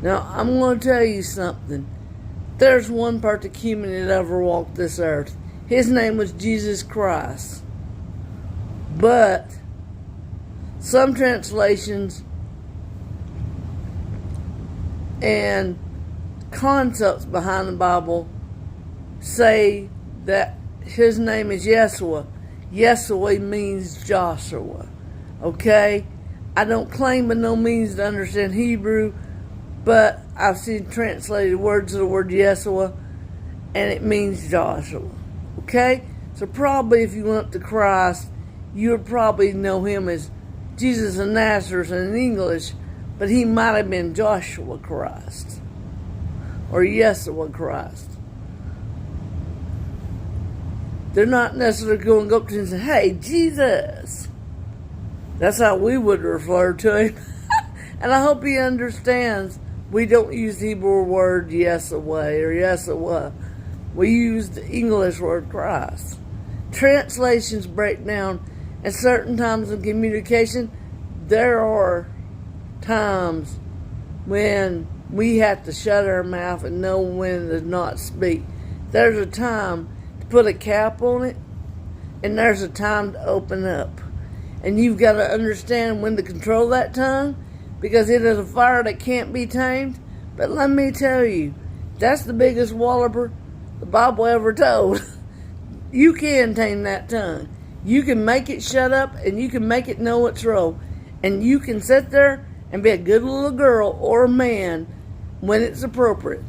Now, I'm going to tell you something. There's one perfect human that ever walked this earth. His name was Jesus Christ. But some translations and concepts behind the Bible say that his name is Yeshua. Yeshua means Joshua. Okay? I don't claim by no means to understand Hebrew, but I've seen translated words of the word Yeshua, and it means Joshua. Okay? So probably if you went up to Christ, you would probably know him as Jesus of Nazareth in English, but he might have been Joshua Christ or Yeshua Christ. They're not necessarily going to go up to him and say, "Hey, Jesus." That's how we would refer to him. And I hope he understands we don't use the Hebrew word Yeshua or Yeshua. We use the English word Christ. Translations break down. At certain times in communication, there are times when we have to shut our mouth and know when to not speak. There's a time to put a cap on it, and there's a time to open up. And you've got to understand when to control that tongue, because it is a fire that can't be tamed. But let me tell you, that's the biggest walloper the Bible ever told. You can tame that tongue. You can make it shut up, and you can make it know its role. And you can sit there and be a good little girl or a man when it's appropriate.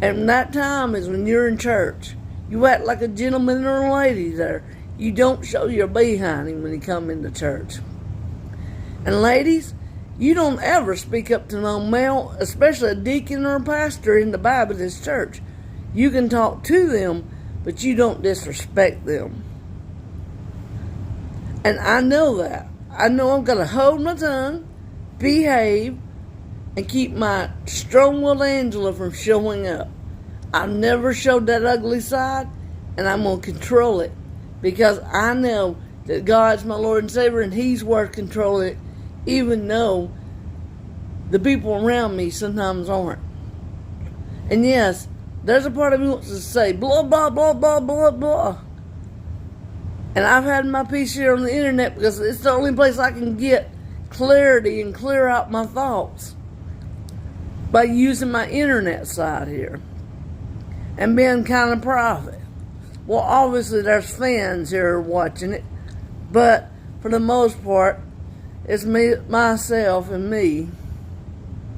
And that time is when you're in church. You act like a gentleman or a lady there. You don't show your behind when you come into church. And ladies, you don't ever speak up to no male, especially a deacon or a pastor in the Baptist church. You can talk to them, but you don't disrespect them. And I know that. I know I'm going to hold my tongue, behave, and keep my strong-willed Angela from showing up. I've never showed that ugly side, and I'm going to control it. Because I know that God's my Lord and Savior, and He's worth controlling it, even though the people around me sometimes aren't. And yes, there's a part of me wants to say blah, blah, blah, blah, blah, blah. And I've had my piece here on the internet because it's the only place I can get clarity and clear out my thoughts, by using my internet side here and being kind of private. Well, obviously there's fans here watching it, but for the most part, it's me, myself, and me.